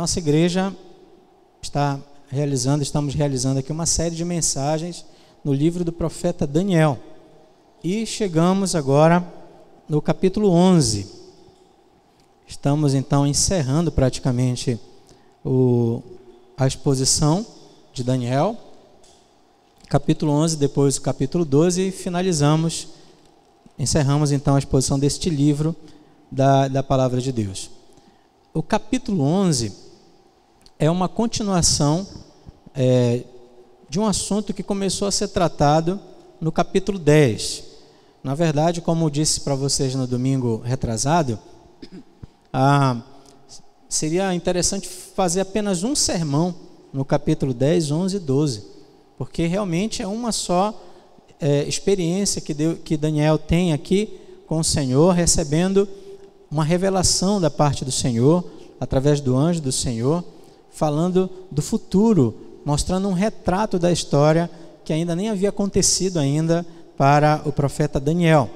nossa igreja estamos realizando aqui uma série de mensagens no livro do profeta Daniel. E chegamos agora no capítulo 11. Estamos então encerrando praticamente a exposição de Daniel. Capítulo 11, depois o capítulo 12 e encerramos então a exposição deste livro da palavra de Deus. O capítulo 11 é uma continuação de um assunto que começou a ser tratado no capítulo 10. Na verdade, como eu disse para vocês no domingo retrasado, seria interessante fazer apenas um sermão no capítulo 10, 11 e 12, porque realmente é uma só experiência que Daniel tem aqui com o Senhor, recebendo uma revelação da parte do Senhor, através do anjo do Senhor, falando do futuro, mostrando um retrato da história que ainda nem havia acontecido ainda para o profeta Daniel.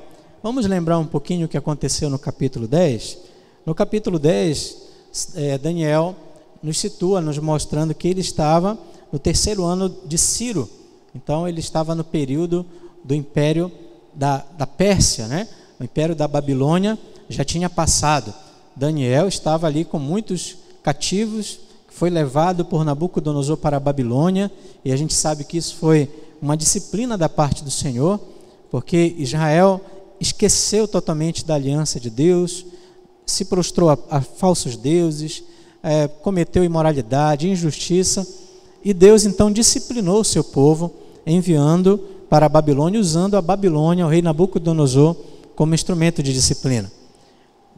Vamos lembrar um pouquinho o que aconteceu no capítulo 10? No capítulo 10, Daniel nos situa, nos mostrando que ele estava no 3º ano de Ciro. Então ele estava no período do império da Pérsia, né? O império da Babilônia já tinha passado. Daniel estava ali com muitos cativos, foi levado por Nabucodonosor para a Babilônia, e a gente sabe que isso foi uma disciplina da parte do Senhor, porque Israel esqueceu totalmente da aliança de Deus, se prostrou a falsos deuses, cometeu imoralidade, injustiça, e Deus então disciplinou o seu povo, enviando para a Babilônia, usando a Babilônia, o rei Nabucodonosor, como instrumento de disciplina.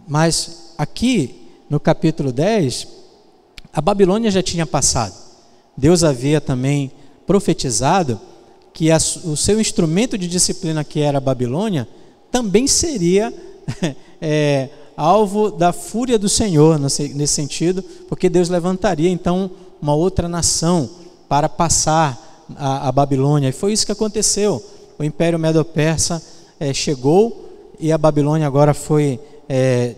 Mas aqui, no capítulo 10, a Babilônia já tinha passado. Deus havia também profetizado que o seu instrumento de disciplina, que era a Babilônia, também seria alvo da fúria do Senhor, nesse sentido, porque Deus levantaria então uma outra nação para passar a Babilônia. E foi isso que aconteceu. O Império Medo-Persa chegou e a Babilônia agora foi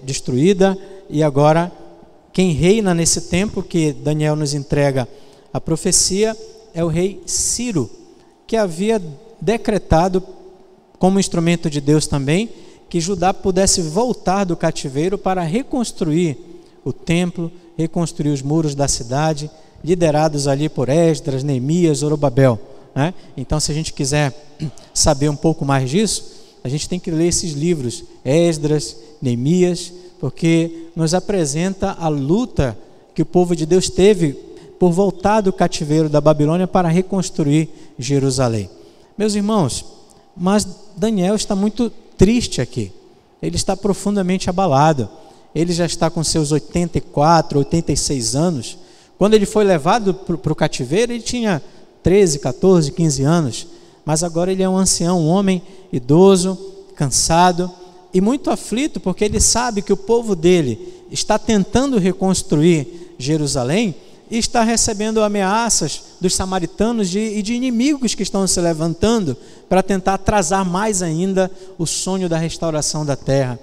destruída, e agora quem reina nesse tempo que Daniel nos entrega a profecia é o rei Ciro, que havia decretado, como instrumento de Deus também, que Judá pudesse voltar do cativeiro para reconstruir o templo, reconstruir os muros da cidade, liderados ali por Esdras, Neemias, Zorobabel, né? Então, se a gente quiser saber um pouco mais disso, a gente tem que ler esses livros, Esdras, Neemias, porque nos apresenta a luta que o povo de Deus teve por voltar do cativeiro da Babilônia para reconstruir Jerusalém. Meus irmãos, mas Daniel está muito triste aqui, ele está profundamente abalado, ele já está com seus 84, 86 anos, quando ele foi levado para o cativeiro ele tinha 13, 14, 15 anos, mas agora ele é um ancião, um homem idoso, cansado e muito aflito, porque ele sabe que o povo dele está tentando reconstruir Jerusalém e está recebendo ameaças dos samaritanos e de inimigos que estão se levantando para tentar atrasar mais ainda o sonho da restauração da terra.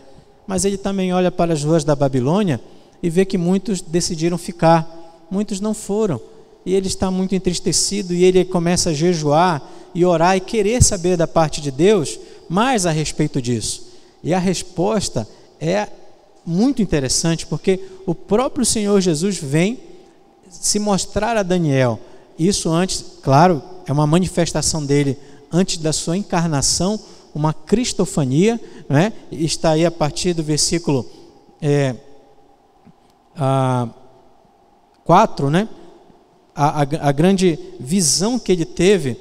Mas ele também olha para as ruas da Babilônia e vê que muitos decidiram ficar, muitos não foram, e ele está muito entristecido, e ele começa a jejuar e orar e querer saber da parte de Deus mais a respeito disso. E a resposta é muito interessante, porque o próprio Senhor Jesus vem se mostrar a Daniel. Isso antes, claro, é uma manifestação dele antes da sua encarnação, uma cristofania, né? Está aí a partir do versículo 4, né? A grande visão que ele teve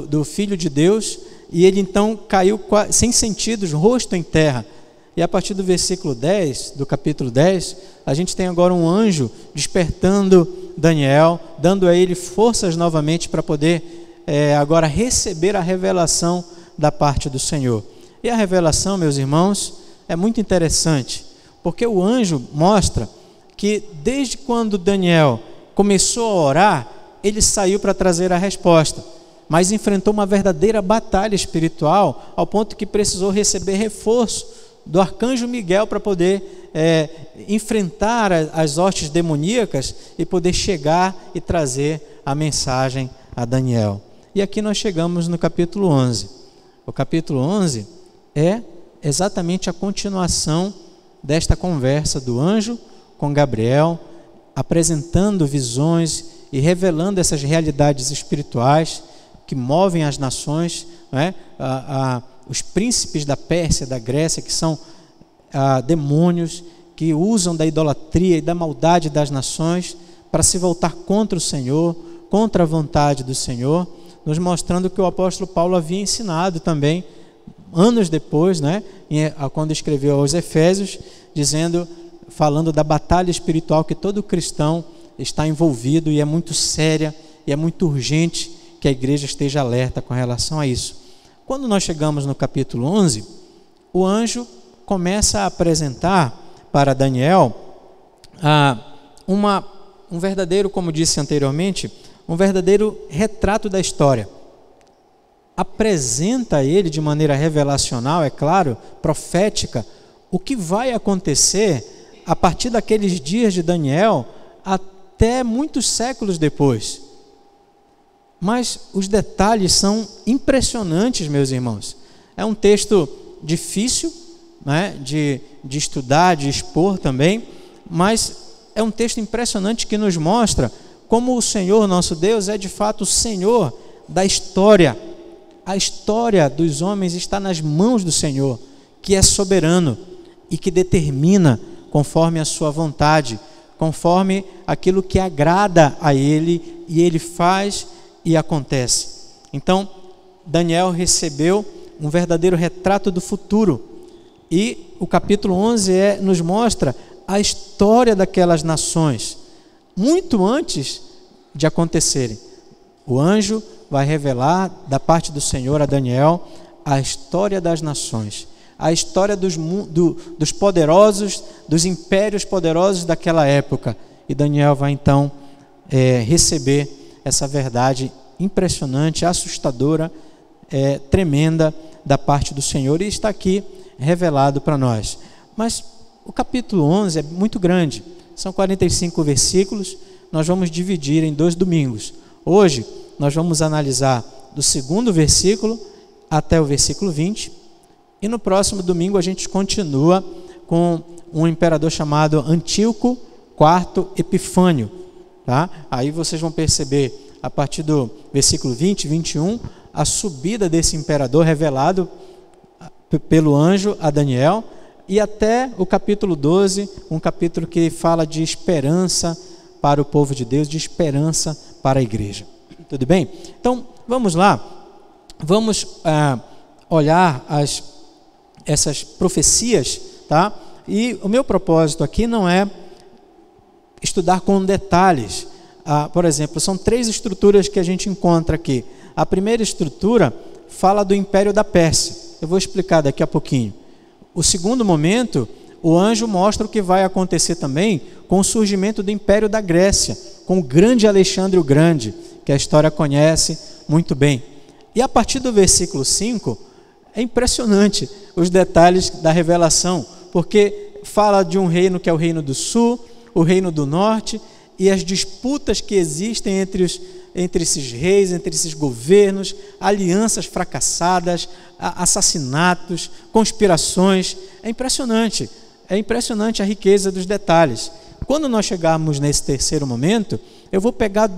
do Filho de Deus, e ele então caiu sem sentidos, rosto em terra. E a partir do versículo 10, do capítulo 10, a gente tem agora um anjo despertando Daniel, dando a ele forças novamente para poder agora receber a revelação da parte do Senhor. E a revelação, meus irmãos, é muito interessante, porque o anjo mostra que desde quando Daniel começou a orar, ele saiu para trazer a resposta, mas enfrentou uma verdadeira batalha espiritual, ao ponto que precisou receber reforço do arcanjo Miguel para poder enfrentar as hostes demoníacas e poder chegar e trazer a mensagem a Daniel. E aqui nós chegamos no capítulo 11. O capítulo 11 é exatamente a continuação desta conversa do anjo com Gabriel, apresentando visões e revelando essas realidades espirituais que movem as nações, não é? Os príncipes da Pérsia, da Grécia, que são demônios que usam da idolatria e da maldade das nações para se voltar contra o Senhor, contra a vontade do Senhor, nos mostrando que o apóstolo Paulo havia ensinado também, anos depois, né, quando escreveu aos Efésios, falando da batalha espiritual que todo cristão está envolvido, e é muito séria, e é muito urgente que a igreja esteja alerta com relação a isso. Quando nós chegamos no capítulo 11, o anjo começa a apresentar para Daniel um verdadeiro, como disse anteriormente, um verdadeiro retrato da história. Apresenta a ele de maneira revelacional, é claro, profética, o que vai acontecer a partir daqueles dias de Daniel até muitos séculos depois. Mas os detalhes são impressionantes, meus irmãos. É um texto difícil, né, de estudar, de expor também, mas é um texto impressionante que nos mostra como o Senhor, nosso Deus, é de fato o Senhor da história. A história dos homens está nas mãos do Senhor, que é soberano e que determina conforme a sua vontade, conforme aquilo que agrada a Ele, e Ele faz e acontece. Então, Daniel recebeu um verdadeiro retrato do futuro, e o capítulo 11 nos mostra a história daquelas nações, muito antes de acontecerem. O anjo vai revelar da parte do Senhor a Daniel a história das nações, a história dos poderosos, dos impérios poderosos daquela época, e Daniel vai então receber essa verdade impressionante, assustadora, tremenda da parte do Senhor, e está aqui revelado para nós. Mas o capítulo 11 é muito grande, são 45 versículos, nós vamos dividir em 2 domingos. Hoje nós vamos analisar do 2º versículo até o versículo 20, e no próximo domingo a gente continua com um imperador chamado Antíoco IV Epifânio, tá? Aí vocês vão perceber, a partir do versículo 20, 21, a subida desse imperador revelado pelo anjo a Daniel, e até o capítulo 12, um capítulo que fala de esperança para o povo de Deus, de esperança para a igreja. Tudo bem? Então, vamos lá. Vamos olhar essas profecias, tá? E o meu propósito aqui não é estudar com detalhes. Por exemplo, são 3 estruturas que a gente encontra aqui. A primeira estrutura fala do Império da Pérsia. Eu vou explicar daqui a pouquinho. O segundo momento, o anjo mostra o que vai acontecer também com o surgimento do Império da Grécia, com o grande Alexandre o Grande, que a história conhece muito bem. E a partir do versículo 5, é impressionante os detalhes da revelação, porque fala de um reino que é o reino do sul, o reino do norte, e as disputas que existem entre esses reis, entre esses governos, alianças fracassadas, assassinatos, conspirações. É impressionante a riqueza dos detalhes. Quando nós chegarmos nesse terceiro momento, eu vou pegar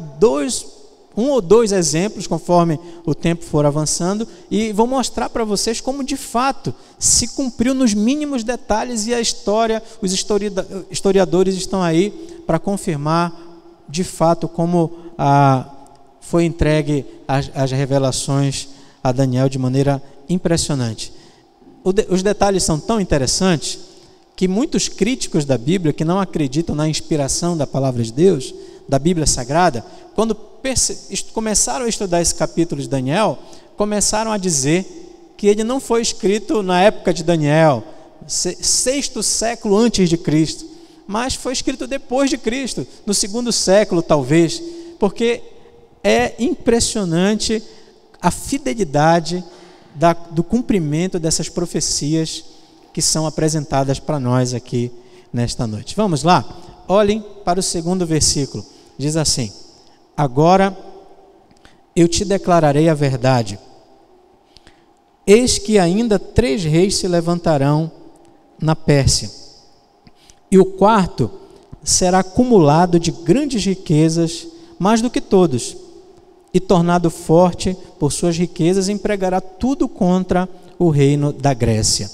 um ou dois exemplos, conforme o tempo for avançando, e vou mostrar para vocês como de fato se cumpriu nos mínimos detalhes, e a história, os historiadores estão aí para confirmar de fato como foi entregue as revelações a Daniel de maneira impressionante. Os detalhes são tão interessantes que muitos críticos da Bíblia, que não acreditam na inspiração da palavra de Deus, da Bíblia Sagrada, quando começaram a estudar esse capítulo de Daniel, começaram a dizer que ele não foi escrito na época de Daniel, 6º século antes de Cristo, mas foi escrito depois de Cristo, no 2º século talvez, porque é impressionante a fidelidade do cumprimento dessas profecias que são apresentadas para nós aqui nesta noite. Vamos lá? Olhem para o segundo versículo. Diz assim: agora eu te declararei a verdade. Eis que ainda 3 reis se levantarão na Pérsia, e o quarto será acumulado de grandes riquezas, mais do que todos, e tornado forte por suas riquezas, empregará tudo contra o reino da Grécia.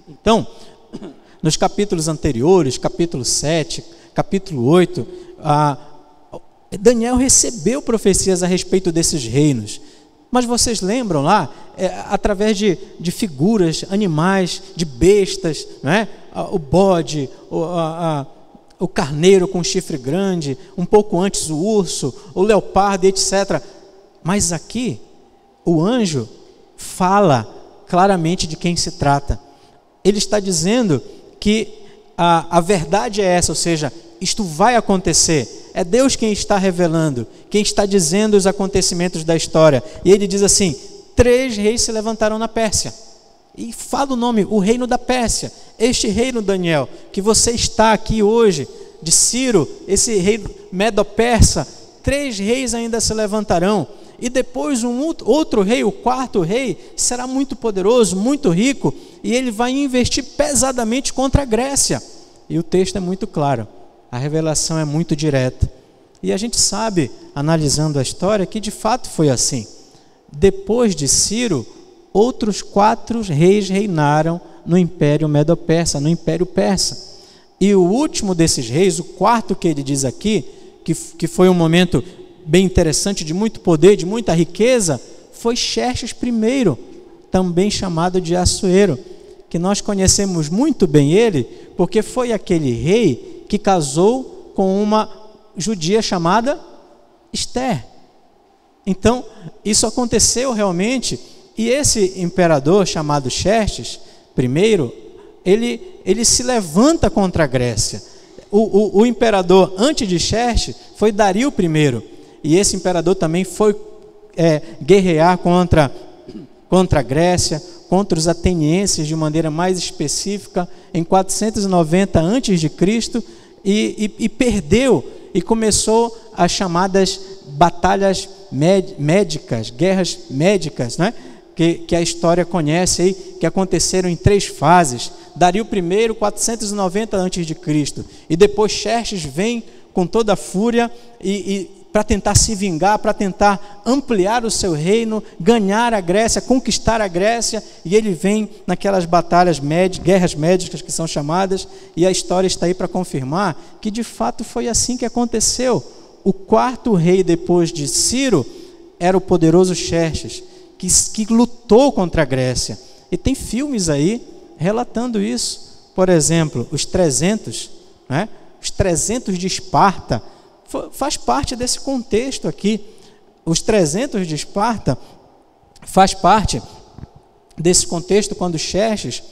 Então, nos capítulos anteriores, capítulo 7, capítulo 8, Daniel recebeu profecias a respeito desses reinos. Mas vocês lembram lá, através de figuras, animais, de bestas, né? O bode, o carneiro com chifre grande, um pouco antes o urso, o leopardo, etc. Mas aqui, o anjo fala claramente de quem se trata. Ele está dizendo que a verdade é essa, ou seja, isto vai acontecer. É Deus quem está revelando, quem está dizendo os acontecimentos da história. E ele diz assim: 3 reis se levantaram na Pérsia. E fala o nome, o reino da Pérsia. Este reino, Daniel, que você está aqui hoje, de Ciro, esse rei medo-persa, 3 reis ainda se levantarão. E depois outro rei, o 4º rei, será muito poderoso, muito rico, e ele vai investir pesadamente contra a Grécia. E o texto é muito claro. A revelação é muito direta. E a gente sabe, analisando a história, que de fato foi assim. Depois de Ciro, outros 4 reis reinaram no Império Medo-Persa, no Império Persa. E o último desses reis, o 4º que ele diz aqui, que foi um momento bem interessante, de muito poder, de muita riqueza, foi Xerxes I, também chamado de Assuero, que nós conhecemos muito bem ele, porque foi aquele rei que casou com uma judia chamada Esther. Então, isso aconteceu realmente, e esse imperador chamado Xerxes I, ele se levanta contra a Grécia. O imperador antes de Xerxes foi Dario I, e esse imperador também foi guerrear contra a Grécia, contra os atenienses de maneira mais específica, em 490 a.C., e perdeu, e começou as chamadas batalhas médicas, guerras médicas, né? que a história conhece aí, que aconteceram em 3 fases. Dario I, 490 a.C., e depois Xerxes vem com toda a fúria e para tentar se vingar, para tentar ampliar o seu reino, ganhar a Grécia, conquistar a Grécia, e ele vem naquelas batalhas guerras médicas que são chamadas, e a história está aí para confirmar que de fato foi assim que aconteceu. O 4º rei depois de Ciro era o poderoso Xerxes, que lutou contra a Grécia, e tem filmes aí relatando isso. Por exemplo, os 300, né? Os 300 de Esparta, faz parte desse contexto aqui. Os 300 de Esparta faz parte desse contexto, quando Xerxes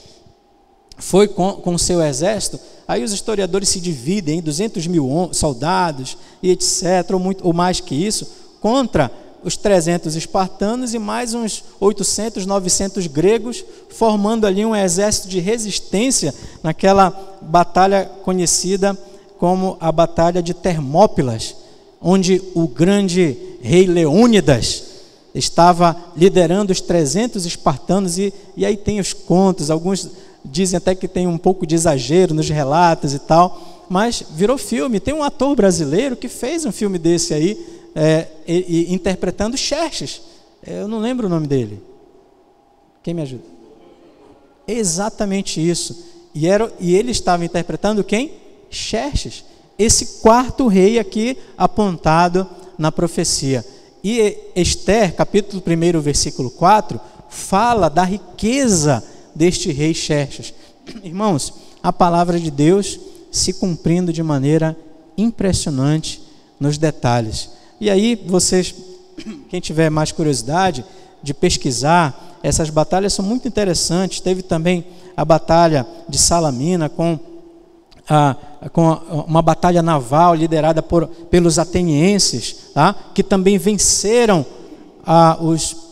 foi com o seu exército. Aí os historiadores se dividem em 200 mil soldados e etc, ou mais que isso, contra os 300 espartanos e mais uns 800, 900 gregos, formando ali um exército de resistência naquela batalha conhecida como a Batalha de Termópilas, onde o grande rei Leônidas estava liderando os 300 espartanos, e aí tem os contos, alguns dizem até que tem um pouco de exagero nos relatos e tal, mas virou filme. Tem um ator brasileiro que fez um filme desse aí, interpretando Xerxes. Eu não lembro o nome dele. Quem me ajuda? Exatamente isso. E ele estava interpretando quem? Xerxes, esse 4º rei aqui apontado na profecia. E Esther, capítulo 1, versículo 4, fala da riqueza deste rei Xerxes. Irmãos, a palavra de Deus se cumprindo de maneira impressionante nos detalhes. E aí vocês, quem tiver mais curiosidade de pesquisar, essas batalhas são muito interessantes. Teve também a batalha de Salamina com uma batalha naval liderada pelos atenienses, tá? Que também venceram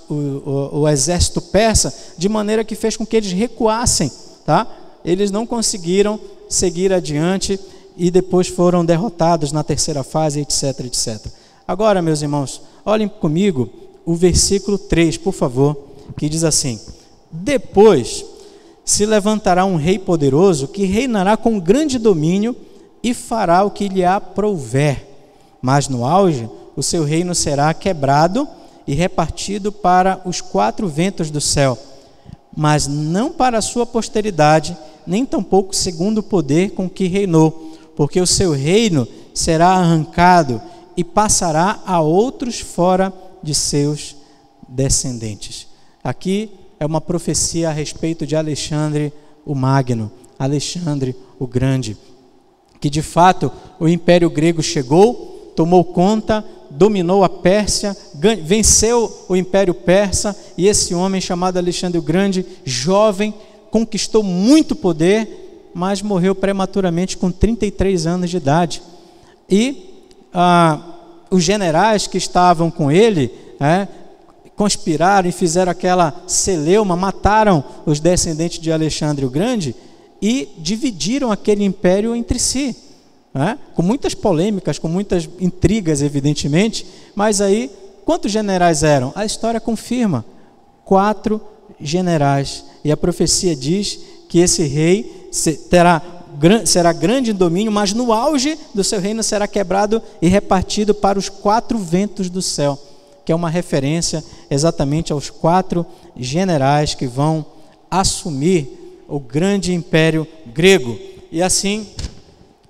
o exército persa, de maneira que fez com que eles recuassem, tá? eles não conseguiram seguir adiante e depois foram derrotados na terceira fase, etc, etc. Agora, meus irmãos, olhem comigo o versículo 3, por favor, que diz assim: depois se levantará um rei poderoso que reinará com grande domínio e fará o que lhe aprouver, mas no auge o seu reino será quebrado e repartido para os 4 ventos do céu, mas não para a sua posteridade, nem tampouco segundo o poder com que reinou, porque o seu reino será arrancado e passará a outros fora de seus descendentes. Aqui é uma profecia a respeito de Alexandre o Magno, Alexandre o Grande, que de fato o Império Grego chegou, tomou conta, dominou a Pérsia, venceu o Império Persa, e esse homem chamado Alexandre o Grande, jovem, conquistou muito poder, mas morreu prematuramente com 33 anos de idade. E os generais que estavam com ele conspiraram e fizeram aquela celeuma, mataram os descendentes de Alexandre o Grande e dividiram aquele império entre si, com muitas polêmicas, com muitas intrigas, evidentemente. Mas aí, quantos generais eram? A história confirma: 4 generais. E a profecia diz que esse rei será grande em domínio, mas no auge do seu reino será quebrado e repartido para os 4 ventos do céu, que é uma referência exatamente aos 4 generais que vão assumir o grande império grego. E assim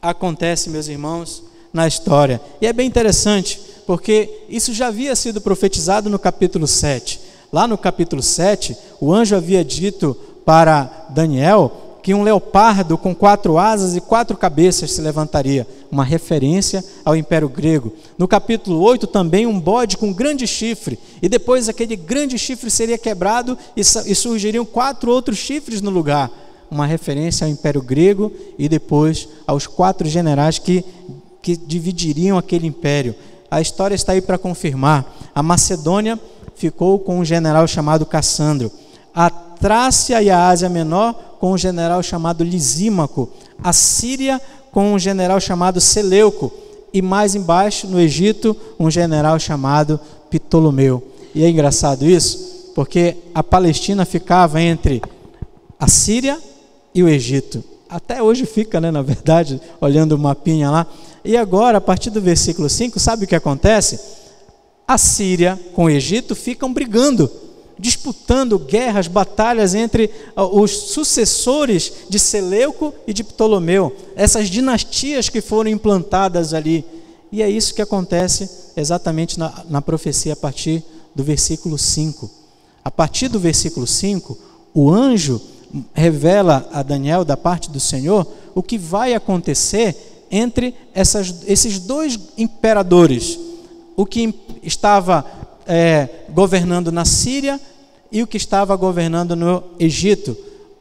acontece, meus irmãos, na história. E é bem interessante, porque isso já havia sido profetizado no capítulo 7. Lá no capítulo 7, o anjo havia dito para Daniel que um leopardo com 4 asas e 4 cabeças se levantaria, uma referência ao Império Grego. No capítulo 8 também um bode com grande chifre, e depois aquele grande chifre seria quebrado e surgiriam 4 outros chifres no lugar, uma referência ao Império Grego e depois aos 4 generais que dividiriam aquele império. A história está aí para confirmar. A Macedônia ficou com um general chamado Cassandro, a Trácia e a Ásia Menor com um general chamado Lisímaco, a Síria com um general chamado Seleuco, e mais embaixo, no Egito, um general chamado Ptolomeu. E é engraçado isso, porque a Palestina ficava entre a Síria e o Egito. Até hoje fica, na verdade, olhando o mapinha lá. E agora, a partir do versículo 5, sabe o que acontece? A Síria com o Egito ficam brigando, disputando guerras, batalhas entre os sucessores de Seleuco e de Ptolomeu, essas dinastias que foram implantadas ali. E é isso que acontece exatamente na profecia a partir do versículo 5. A partir do versículo 5, o anjo revela a Daniel, da parte do Senhor, o que vai acontecer entre esses 2 imperadores, o que estava governando na Síria e o que estava governando no Egito.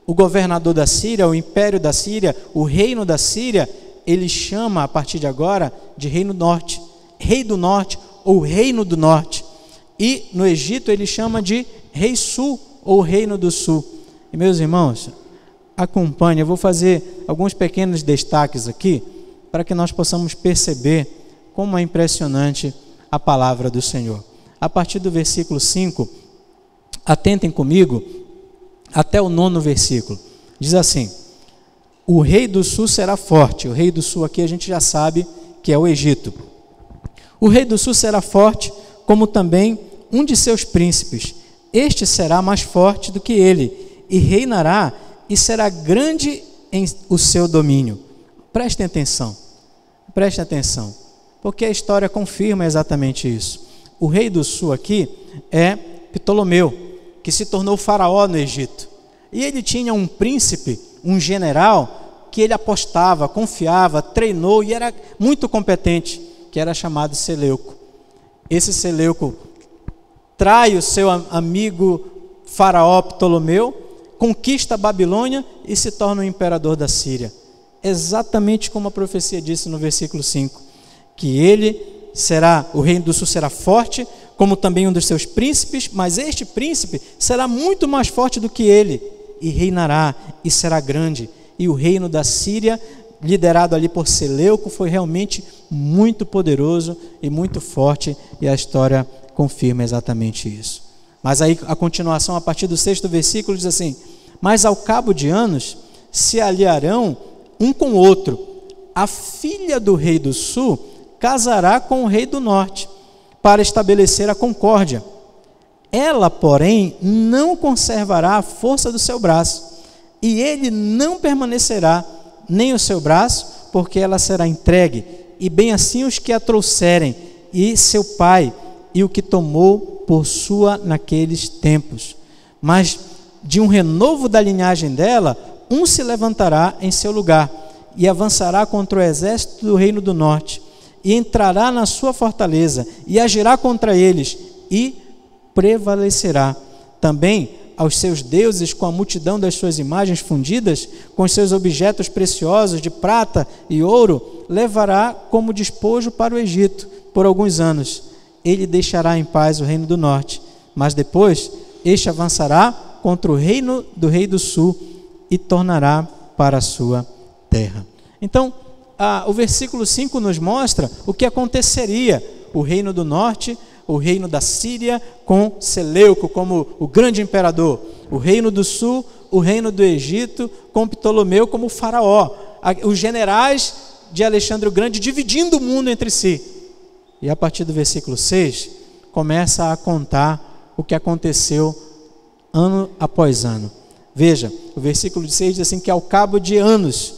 O governador da Síria, o império da Síria, o reino da Síria, ele chama a partir de agora de Reino Norte, Rei do Norte ou Reino do Norte. E no Egito ele chama de Rei Sul ou Reino do Sul. E meus irmãos, acompanhe, eu vou fazer alguns pequenos destaques aqui para que nós possamos perceber como é impressionante a palavra do Senhor. A partir do versículo 5, atentem comigo até o 9º versículo. Diz assim: o rei do sul será forte. O rei do sul aqui a gente já sabe que é o Egito. O rei do sul será forte, como também um de seus príncipes. Este será mais forte do que ele, e reinará, e será grande em o seu domínio. Prestem atenção, porque a história confirma exatamente isso. O rei do sul aqui é Ptolomeu, que se tornou faraó no Egito. E ele tinha um príncipe, um general, que ele apostava, confiava, treinou e era muito competente, que era chamado Seleuco. Esse Seleuco trai o seu amigo faraó Ptolomeu, conquista a Babilônia e se torna o imperador da Síria. Exatamente como a profecia disse no versículo 5, que o reino do sul será forte, como também um dos seus príncipes, mas este príncipe será muito mais forte do que ele, e reinará, e será grande, e o reino da Síria, liderado ali por Seleuco, foi realmente muito poderoso e muito forte, e a história confirma exatamente isso. Mas aí a continuação, a partir do 6º versículo, diz assim: mas ao cabo de anos se aliarão um com o outro, a filha do rei do sul casará com o rei do norte, para estabelecer a concórdia. Ela, porém, não conservará a força do seu braço, e ele não permanecerá nem o seu braço, porque ela será entregue, e bem assim os que a trouxerem, e seu pai, e o que tomou por sua naqueles tempos. Mas de um renovo da linhagem dela, um se levantará em seu lugar, e avançará contra o exército do reino do norte, e entrará na sua fortaleza, e agirá contra eles, e prevalecerá. Também aos seus deuses com a multidão das suas imagens fundidas, com os seus objetos preciosos de prata e ouro, levará como despojo para o Egito por alguns anos. Ele deixará em paz o reino do norte, mas depois este avançará contra o reino do rei do sul e tornará para a sua terra. Então, o versículo 5 nos mostra o que aconteceria: o reino do norte, o reino da Síria com Seleuco como o grande imperador, o reino do sul, o reino do Egito com Ptolomeu como faraó, os generais de Alexandre o Grande dividindo o mundo entre si. E a partir do versículo 6 começa a contar o que aconteceu ano após ano. Veja, o versículo 6 diz assim, que ao cabo de anos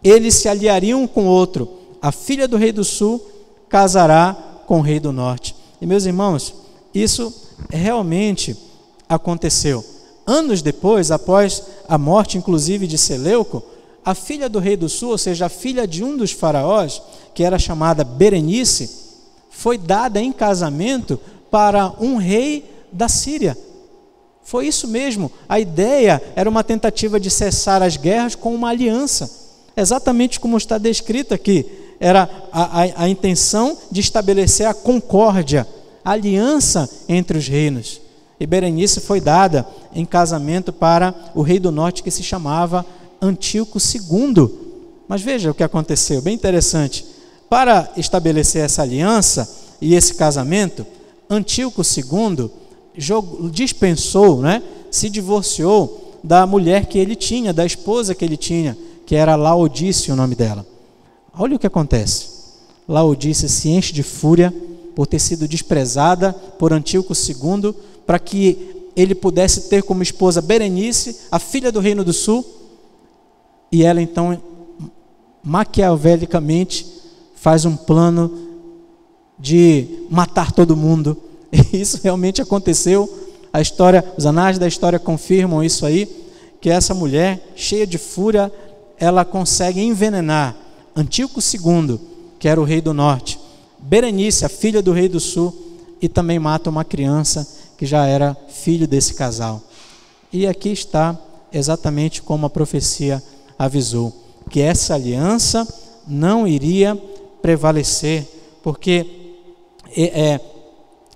eles se aliariam um com o outro, a filha do rei do sul casará com o rei do norte. E meus irmãos, isso realmente aconteceu. Anos depois, após a morte inclusive de Seleuco, a filha do rei do sul, ou seja, a filha de um dos faraós, que era chamada Berenice, foi dada em casamento para um rei da Síria. Foi isso mesmo, a ideia era uma tentativa de cessar as guerras com uma aliança, exatamente como está descrito aqui. Era a intenção de estabelecer a concórdia, a aliança entre os reinos. E Berenice foi dada em casamento para o rei do norte, que se chamava Antíoco II. Mas veja o que aconteceu, bem interessante. Para estabelecer essa aliança e esse casamento, Antíoco II dispensou, se divorciou da mulher que ele tinha, da esposa que ele tinha, que era Laodice o nome dela. Olha o que acontece. Laodice se enche de fúria por ter sido desprezada por Antíoco II, para que ele pudesse ter como esposa Berenice, a filha do reino do sul, e ela então maquiavelicamente faz um plano de matar todo mundo. E isso realmente aconteceu. A história, os anais da história confirmam isso aí, que essa mulher, cheia de fúria, ela consegue envenenar Antíoco II, que era o rei do norte, Berenice, a filha do rei do sul, e também mata uma criança que já era filho desse casal. E aqui está exatamente como a profecia avisou, que essa aliança não iria prevalecer, porque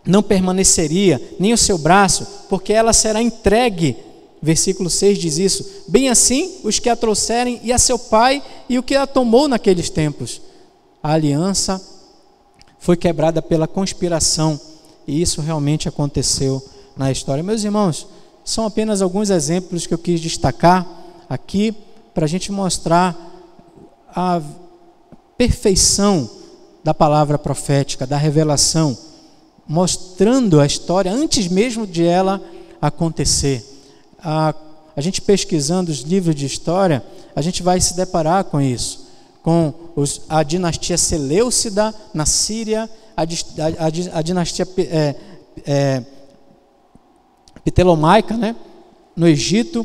não permaneceria nem o seu braço, porque ela será entregue. Versículo 6 diz isso: bem assim os que a trouxerem, e a seu pai, e o que a tomou naqueles tempos. A aliança foi quebrada pela conspiração, e isso realmente aconteceu na história. Meus irmãos, são apenas alguns exemplos que eu quis destacar aqui, para a gente mostrar a perfeição da palavra profética, da revelação, mostrando a história antes mesmo de ela acontecer. A gente pesquisando os livros de história, a gente vai se deparar com isso, com a dinastia Seleucida na Síria, a dinastia Ptolomaica, no Egito,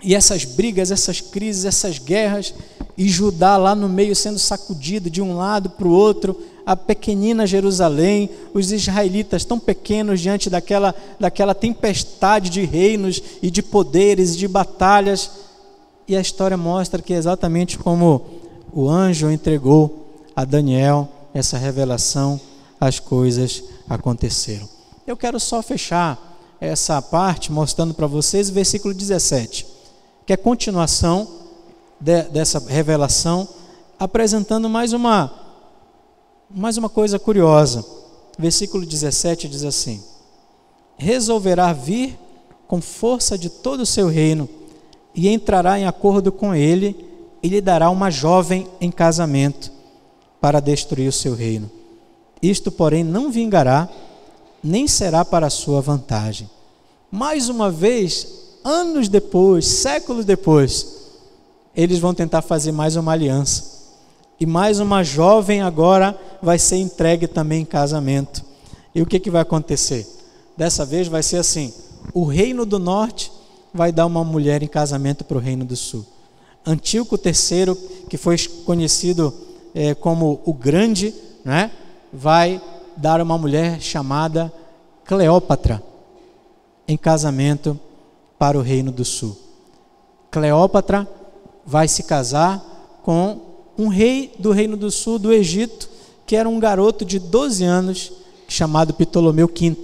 e essas brigas, essas crises, essas guerras, e Judá lá no meio sendo sacudido de um lado para o outro, a pequenina Jerusalém, os israelitas tão pequenos diante daquela tempestade de reinos e de poderes e de batalhas. E a história mostra que exatamente como o anjo entregou a Daniel essa revelação, as coisas aconteceram. Eu quero só fechar essa parte mostrando para vocês o versículo 17, que é continuação dessa revelação, apresentando mais uma coisa curiosa. Versículo 17 diz assim: resolverá vir com força de todo o seu reino, e entrará em acordo com ele, e lhe dará uma jovem em casamento, para destruir o seu reino. Isto, porém, não vingará, nem será para a sua vantagem. Mais uma vez, anos depois, séculos depois, eles vão tentar fazer mais uma aliança. E mais uma jovem agora vai ser entregue também em casamento. E o que vai acontecer? Dessa vez vai ser assim: o reino do norte vai dar uma mulher em casamento para o reino do sul. Antíoco III, que foi conhecido como o Grande, né, vai dar uma mulher chamada Cleópatra em casamento para o reino do sul. Cleópatra vai se casar com um rei do reino do sul, do Egito, que era um garoto de 12 anos, chamado Ptolomeu V.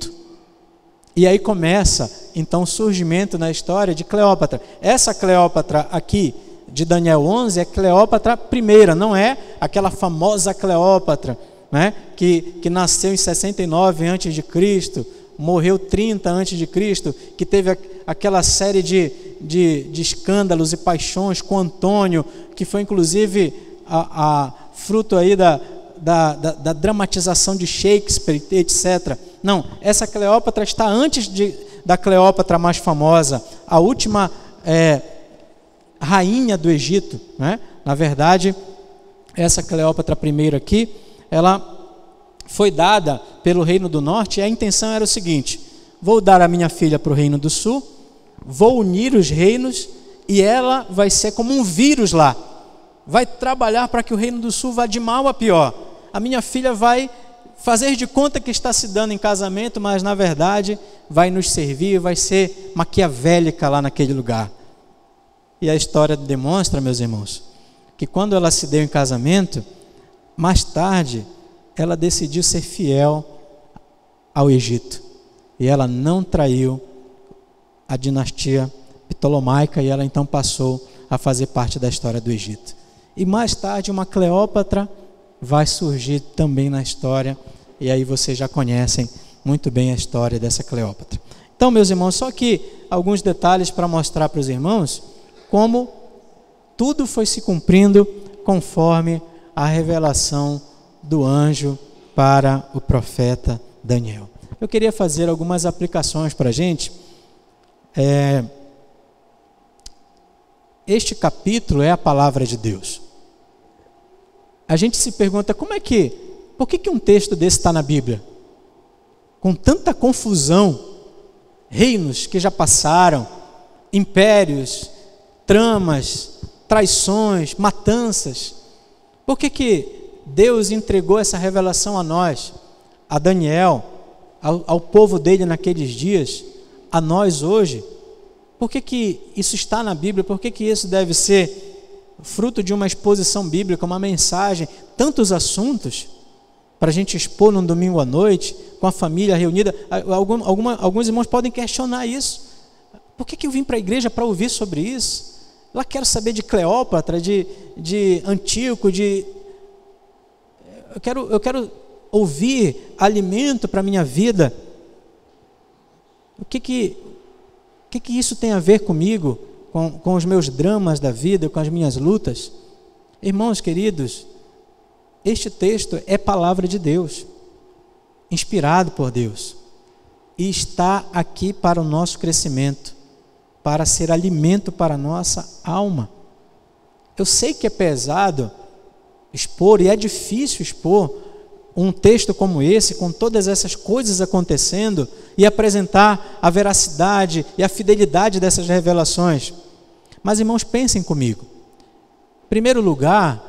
E aí começa, então, o surgimento na história de Cleópatra. Essa Cleópatra aqui, de Daniel 11, é Cleópatra I, não é aquela famosa Cleópatra, né, que nasceu em 69 a.C., morreu 30 a.C., que teve aquela série de escândalos e paixões com Antônio, que foi inclusive a fruto aí da dramatização de Shakespeare, etc. Não, essa Cleópatra está antes da Cleópatra mais famosa, a última rainha do Egito, né? Na verdade, essa Cleópatra I aqui, ela foi dada pelo reino do norte, e a intenção era o seguinte: vou dar a minha filha para o reino do sul, vou unir os reinos, e ela vai ser como um vírus lá, vai trabalhar para que o reino do sul vá de mal a pior. A minha filha vai fazer de conta que está se dando em casamento, mas na verdade vai nos servir, vai ser maquiavélica lá naquele lugar. E a história demonstra, meus irmãos, que quando ela se deu em casamento, mais tarde ela decidiu ser fiel ao Egito, e ela não traiu a dinastia ptolomaica, e ela então passou a fazer parte da história do Egito. E mais tarde uma Cleópatra vai surgir também na história, e aí vocês já conhecem muito bem a história dessa Cleópatra. Então, meus irmãos, só que alguns detalhes para mostrar para os irmãos como tudo foi se cumprindo conforme a revelação do anjo para o profeta Daniel. Eu queria fazer algumas aplicações para a gente. Este capítulo é a palavra de Deus. A gente se pergunta, por que um texto desse está na Bíblia? Com tanta confusão, reinos que já passaram, impérios, tramas, traições, matanças. Por que Deus entregou essa revelação a nós, a Daniel, ao povo dele naqueles dias, a nós hoje? Por que isso está na Bíblia? Por que isso deve ser fruto de uma exposição bíblica, uma mensagem, tantos assuntos para a gente expor num domingo à noite, com a família reunida? Alguns irmãos podem questionar isso. Por que eu vim para a igreja para ouvir sobre isso? Lá quero saber de Cleópatra, de Antíoco, eu quero ouvir alimento para a minha vida. O que isso tem a ver comigo, com os meus dramas da vida, com as minhas lutas? Irmãos queridos, este texto é palavra de Deus, inspirado por Deus, e está aqui para o nosso crescimento, para ser alimento para a nossa alma. Eu sei que é pesado expor, e é difícil expor um texto como esse, com todas essas coisas acontecendo, e apresentar a veracidade e a fidelidade dessas revelações. Mas, irmãos, pensem comigo. Em primeiro lugar,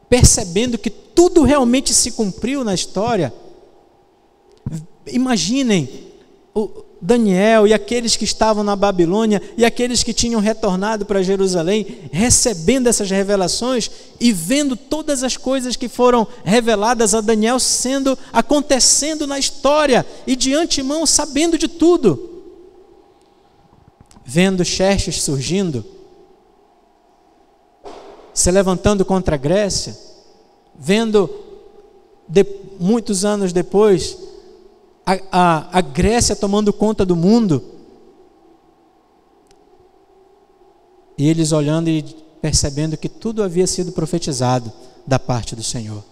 percebendo que tudo realmente se cumpriu na história, imaginem Daniel e aqueles que estavam na Babilônia e aqueles que tinham retornado para Jerusalém, recebendo essas revelações e vendo todas as coisas que foram reveladas a Daniel acontecendo na história, e de antemão sabendo de tudo. vendo Xerxes surgindo, se levantando contra a Grécia, vendo muitos anos depois a Grécia tomando conta do mundo, e eles olhando e percebendo que tudo havia sido profetizado da parte do Senhor.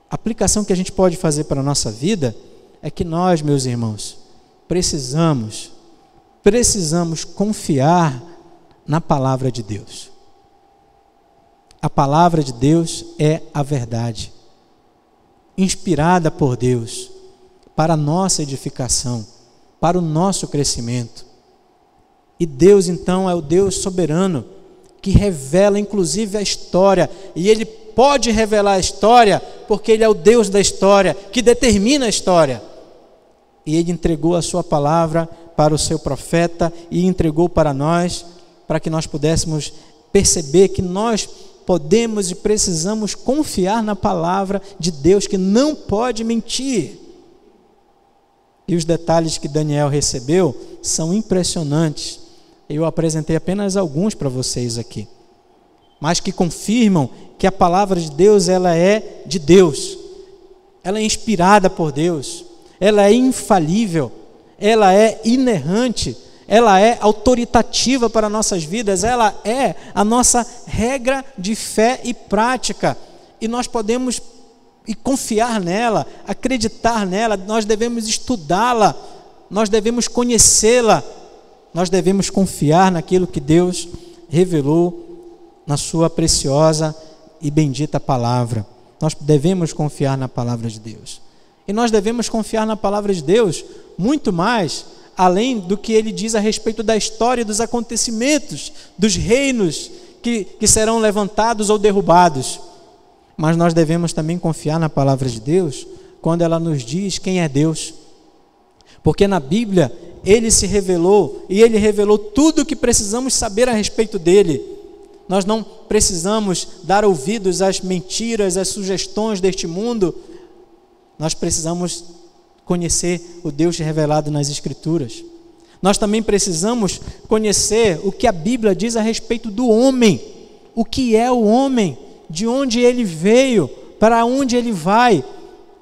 A aplicação que a gente pode fazer para a nossa vida é que nós, meus irmãos, precisamos confiar na palavra de Deus. A palavra de Deus é a verdade, inspirada por Deus, para a nossa edificação, para o nosso crescimento. E Deus, então, é o Deus soberano, que revela inclusive a história, e Ele pode revelar a história, porque Ele é o Deus da história, que determina a história. E Ele entregou a sua palavra para o seu profeta, e entregou para nós, para que nós pudéssemos perceber que nós podemos e precisamos confiar na palavra de Deus, que não pode mentir. E os detalhes que Daniel recebeu são impressionantes. Eu apresentei apenas alguns para vocês aqui, mas que confirmam que a palavra de Deus, ela é de Deus, ela é inspirada por Deus, ela é infalível, ela é inerrante, ela é autoritativa para nossas vidas, ela é a nossa regra de fé e prática, e nós podemos confiar nela, acreditar nela. Nós devemos estudá-la, nós devemos conhecê-la, nós devemos confiar naquilo que Deus revelou na sua preciosa e bendita palavra. Nós devemos confiar na palavra de Deus. E nós devemos confiar na palavra de Deus muito mais, além do que ele diz a respeito da história, dos acontecimentos, dos reinos que serão levantados ou derrubados. Mas nós devemos também confiar na palavra de Deus quando ela nos diz quem é Deus. Porque na Bíblia Ele se revelou, e Ele revelou tudo o que precisamos saber a respeito dEle. Nós não precisamos dar ouvidos às mentiras, às sugestões deste mundo. Nós precisamos conhecer o Deus revelado nas Escrituras. Nós também precisamos conhecer o que a Bíblia diz a respeito do homem. O que é o homem? De onde ele veio? Para onde ele vai?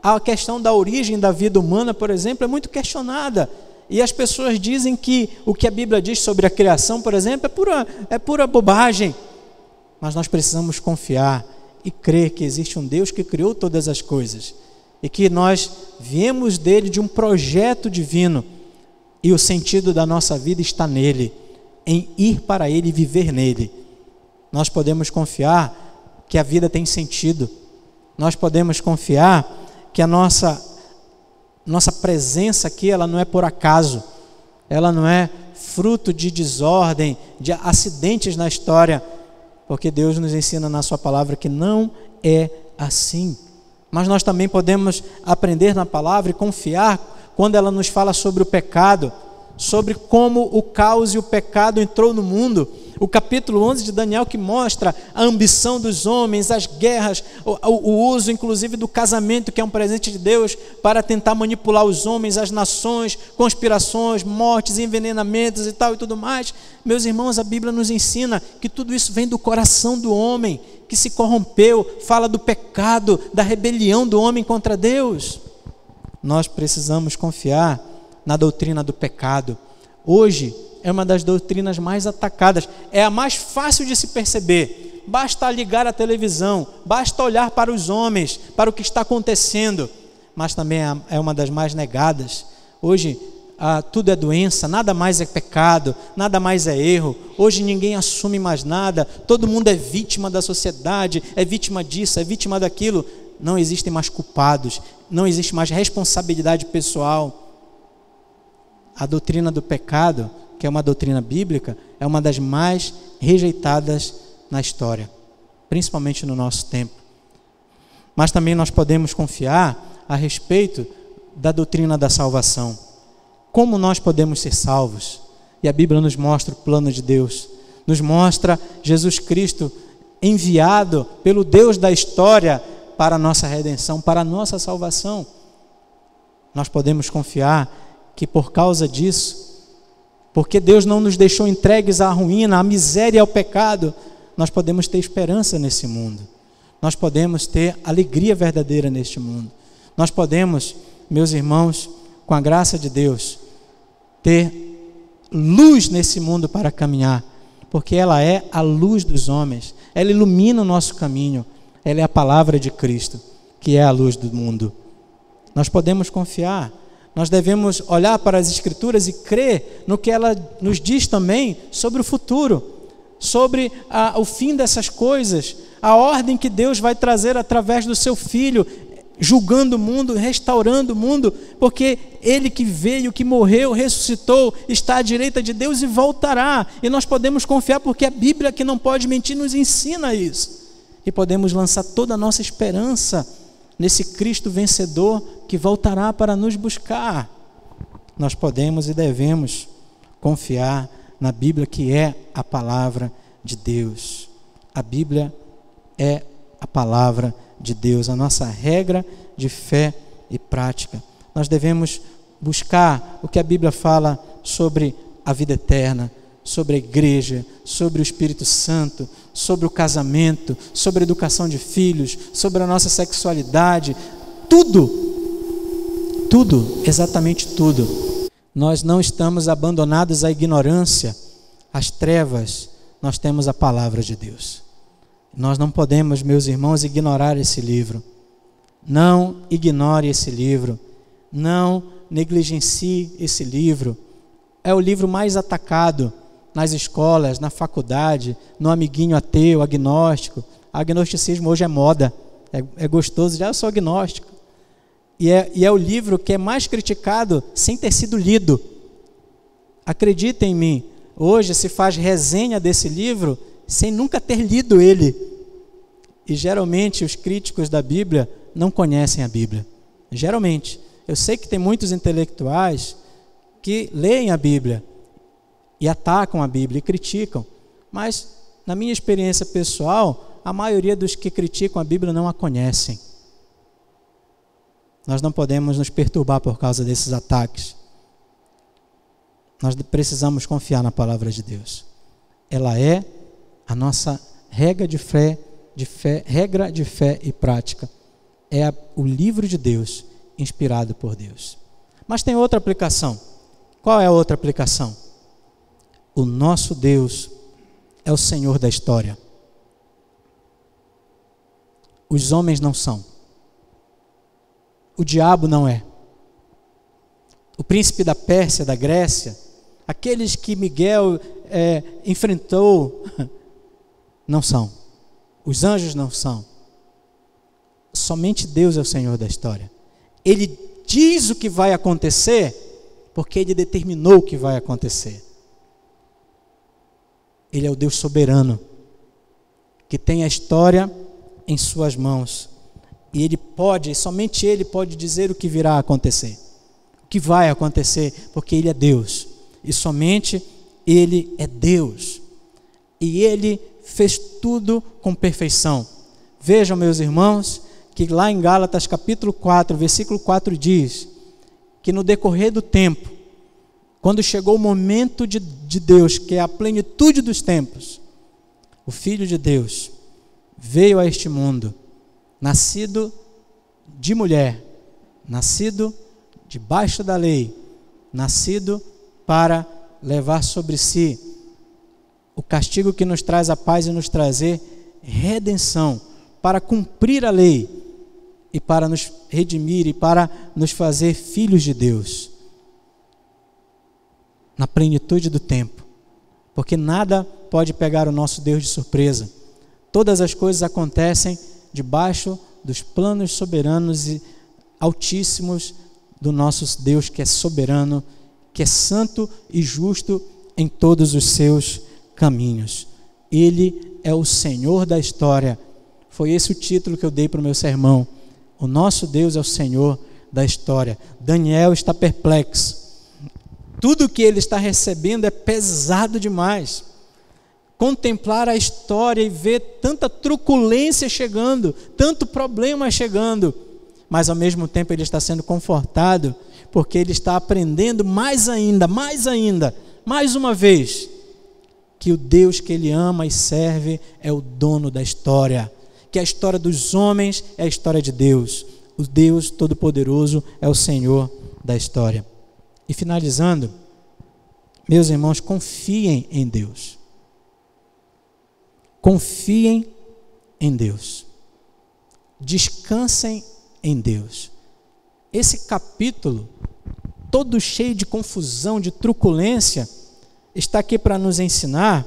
A questão da origem da vida humana, por exemplo, é muito questionada. E as pessoas dizem que o que a Bíblia diz sobre a criação, por exemplo, é pura bobagem. Mas nós precisamos confiar e crer que existe um Deus que criou todas as coisas, e que nós viemos dele, de um projeto divino, e o sentido da nossa vida está nele, em ir para ele e viver nele. Nós podemos confiar que a vida tem sentido. Nós podemos confiar que a nossa presença aqui, ela não é por acaso, ela não é fruto de desordem, de acidentes na história, porque Deus nos ensina na sua palavra que não é assim. Mas nós também podemos aprender na palavra e confiar quando ela nos fala sobre o pecado, sobre como o caos e o pecado entrou no mundo. O capítulo 11 de Daniel, que mostra a ambição dos homens, as guerras, o uso inclusive do casamento, que é um presente de Deus, para tentar manipular os homens, as nações, conspirações, mortes, envenenamentos e tal e tudo mais. Meus irmãos, a Bíblia nos ensina que tudo isso vem do coração do homem, que se corrompeu, fala do pecado, da rebelião do homem contra Deus. Nós precisamos confiar na doutrina do pecado. Hoje é uma das doutrinas mais atacadas, é a mais fácil de se perceber. Basta ligar a televisão, basta olhar para os homens, para o que está acontecendo, mas também é uma das mais negadas. Hoje tudo é doença, nada mais é pecado, nada mais é erro. Hoje ninguém assume mais nada, todo mundo é vítima da sociedade, é vítima disso, é vítima daquilo. Não existem mais culpados, não existe mais responsabilidade pessoal. A doutrina do pecado, que é uma doutrina bíblica, é uma das mais rejeitadas na história, principalmente no nosso tempo. Mas também nós podemos confiar a respeito da doutrina da salvação. Como nós podemos ser salvos? E a Bíblia nos mostra o plano de Deus, nos mostra Jesus Cristo enviado pelo Deus da história para a nossa redenção, para a nossa salvação. Nós podemos confiar que por causa disso, Porque Deus não nos deixou entregues à ruína, à miséria e ao pecado. Nós podemos ter esperança nesse mundo. Nós podemos ter alegria verdadeira neste mundo. Nós podemos, meus irmãos, com a graça de Deus, ter luz nesse mundo para caminhar, porque ela é a luz dos homens. Ela ilumina o nosso caminho. Ela é a palavra de Cristo, que é a luz do mundo. Nós podemos confiar. Nós devemos olhar para as Escrituras e crer no que ela nos diz também sobre o futuro, sobre o fim dessas coisas, a ordem que Deus vai trazer através do seu Filho, julgando o mundo, restaurando o mundo, porque Ele que veio, que morreu, ressuscitou, está à direita de Deus e voltará. E nós podemos confiar, porque a Bíblia, que não pode mentir, nos ensina isso. E podemos lançar toda a nossa esperança nesse Cristo vencedor que voltará para nos buscar. Nós podemos e devemos confiar na Bíblia, que é a palavra de Deus. A Bíblia é a palavra de Deus, a nossa regra de fé e prática. Nós devemos buscar o que a Bíblia fala sobre a vida eterna, sobre a igreja, sobre o Espírito Santo, sobre o casamento, sobre a educação de filhos, sobre a nossa sexualidade, tudo, exatamente tudo. Nós não estamos abandonados à ignorância, às trevas. Nós temos a palavra de Deus. Nós não podemos, meus irmãos, ignorar esse livro. Não ignore esse livro. Não negligencie esse livro. É o livro mais atacado nas escolas, na faculdade, no amiguinho ateu, agnóstico. Agnosticismo hoje é moda. É gostoso, já eu sou agnóstico. E é o livro que é mais criticado sem ter sido lido. Acredita em mim, hoje se faz resenha desse livro sem nunca ter lido ele. E geralmente os críticos da Bíblia não conhecem a Bíblia. Geralmente. Eu sei que tem muitos intelectuais que leem a Bíblia e atacam a Bíblia e criticam. Mas, na minha experiência pessoal, a maioria dos que criticam a Bíblia não a conhecem. Nós não podemos nos perturbar por causa desses ataques. Nós precisamos confiar na palavra de Deus. Ela é a nossa regra de fé e prática. É o livro de Deus, inspirado por Deus. Mas tem outra aplicação. Qual é a outra aplicação? O nosso Deus é o Senhor da história. Os homens não são. O diabo não é. O príncipe da Pérsia, da Grécia, aqueles que Miguel enfrentou, não são. Os anjos não são. Somente Deus é o Senhor da história. Ele diz o que vai acontecer, porque Ele determinou o que vai acontecer. Ele é o Deus soberano, que tem a história em suas mãos. E somente Ele pode dizer o que virá a acontecer. O que vai acontecer, porque Ele é Deus. E somente Ele é Deus. E Ele fez tudo com perfeição. Vejam, meus irmãos, que lá em Gálatas capítulo 4, versículo 4 diz que no decorrer do tempo, quando chegou o momento de Deus, que é a plenitude dos tempos, o Filho de Deus veio a este mundo, nascido de mulher, nascido debaixo da lei, nascido para levar sobre si o castigo que nos traz a paz e nos trazer redenção, para cumprir a lei e para nos redimir e para nos fazer filhos de Deus na plenitude do tempo, porque nada pode pegar o nosso Deus de surpresa. Todas as coisas acontecem debaixo dos planos soberanos e altíssimos do nosso Deus, que é soberano, que é santo e justo em todos os seus caminhos. Ele é o Senhor da história. Foi esse o título que eu dei para o meu sermão. O nosso Deus é o Senhor da história. Daniel está perplexo. Tudo que ele está recebendo é pesado demais. Contemplar a história e ver tanta truculência chegando, tanto problema chegando, mas ao mesmo tempo ele está sendo confortado, porque ele está aprendendo mais ainda mais uma vez, que o Deus que ele ama e serve é o dono da história, que a história dos homens é a história de Deus. O Deus Todo-Poderoso é o Senhor da história. E finalizando, meus irmãos, confiem em Deus. Confiem em Deus. Descansem em Deus. Esse capítulo, todo cheio de confusão, de truculência, está aqui para nos ensinar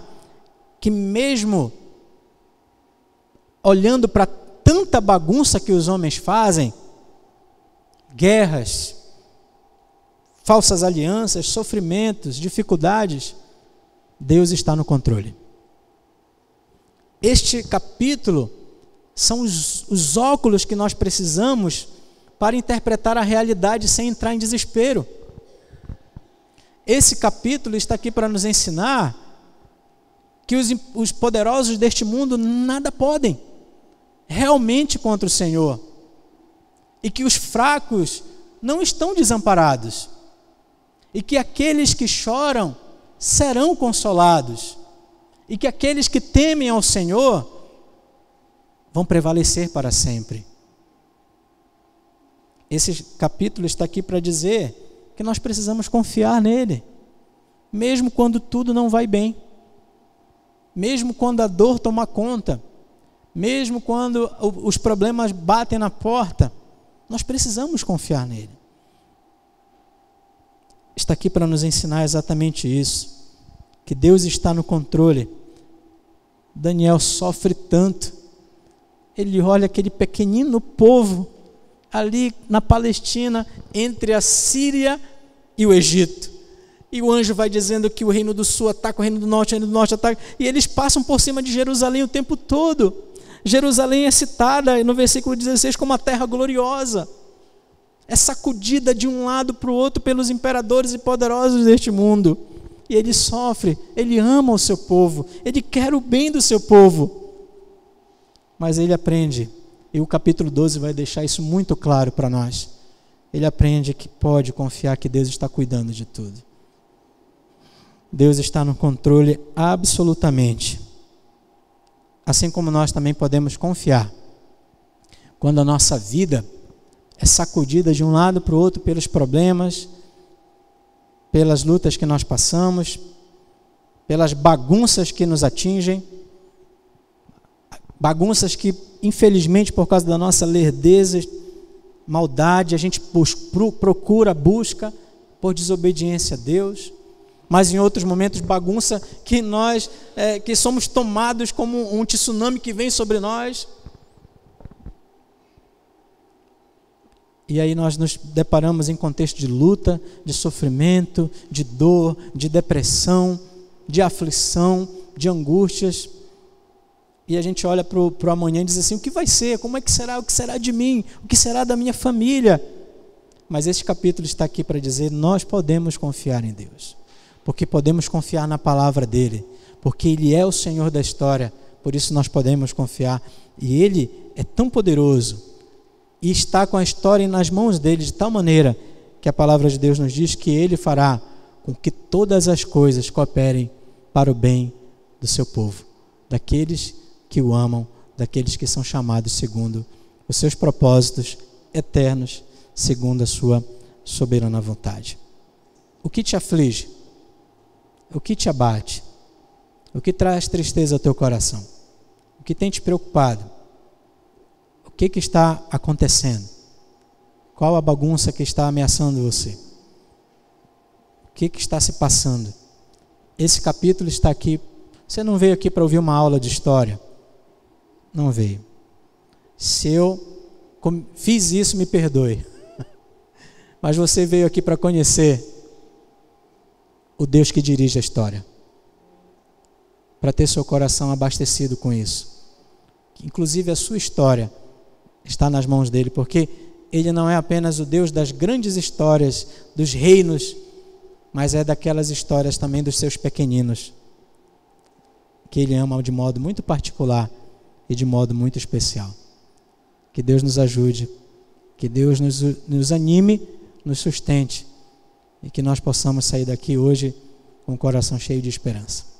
que mesmo olhando para tanta bagunça que os homens fazem, guerras, falsas alianças, sofrimentos, dificuldades, Deus está no controle. Este capítulo são os óculos que nós precisamos para interpretar a realidade sem entrar em desespero. Esse capítulo está aqui para nos ensinar que os poderosos deste mundo nada podem realmente contra o Senhor, e que os fracos não estão desamparados, e que aqueles que choram serão consolados, e que aqueles que temem ao Senhor vão prevalecer para sempre. Esse capítulo está aqui para dizer que nós precisamos confiar nele, mesmo quando tudo não vai bem, mesmo quando a dor toma conta, mesmo quando os problemas batem na porta, nós precisamos confiar nele. Está aqui para nos ensinar exatamente isso, que Deus está no controle. Daniel sofre tanto, ele olha aquele pequenino povo ali na Palestina, entre a Síria e o Egito, e o anjo vai dizendo que o reino do sul ataca o reino do norte ataca, e eles passam por cima de Jerusalém o tempo todo. Jerusalém é citada no versículo 16 como a terra gloriosa, é sacudida de um lado para o outro pelos imperadores e poderosos deste mundo, e ele sofre, ele ama o seu povo, ele quer o bem do seu povo, mas ele aprende, e o capítulo 12 vai deixar isso muito claro para nós, ele aprende que pode confiar que Deus está cuidando de tudo. Deus está no controle absolutamente. Assim como nós também podemos confiar quando a nossa vida é sacudida de um lado para o outro pelos problemas, pelas lutas que nós passamos, pelas bagunças que nos atingem, bagunças que, infelizmente, por causa da nossa lerdeza, maldade, a gente busca por desobediência a Deus, mas em outros momentos bagunça que nós que somos tomados como um tsunami que vem sobre nós. E aí nós nos deparamos em contexto de luta, de sofrimento, de dor, de depressão, de aflição, de angústias. E a gente olha para o amanhã e diz assim, o que vai ser? Como é que será? O que será de mim? O que será da minha família? Mas este capítulo está aqui para dizer, nós podemos confiar em Deus, porque podemos confiar na palavra dele, porque ele é o Senhor da história, por isso nós podemos confiar. E ele é tão poderoso, e está com a história nas mãos dele, de tal maneira que a palavra de Deus nos diz que ele fará com que todas as coisas cooperem para o bem do seu povo, daqueles que o amam, daqueles que são chamados segundo os seus propósitos eternos, segundo a sua soberana vontade. O que te aflige? O que te abate? O que traz tristeza ao teu coração? O que tem te preocupado? O que está acontecendo? Qual a bagunça que está ameaçando você? O que está se passando? Esse capítulo está aqui. Você não veio aqui para ouvir uma aula de história? Não veio. Se eu fiz isso, me perdoe. Mas você veio aqui para conhecer o Deus que dirige a história, para ter seu coração abastecido com isso. Inclusive a sua história está nas mãos dele, porque ele não é apenas o Deus das grandes histórias, dos reinos, mas é daquelas histórias também dos seus pequeninos, que ele ama de modo muito particular e de modo muito especial. Que Deus nos ajude, que Deus nos anime, nos sustente, e que nós possamos sair daqui hoje com o coração cheio de esperança.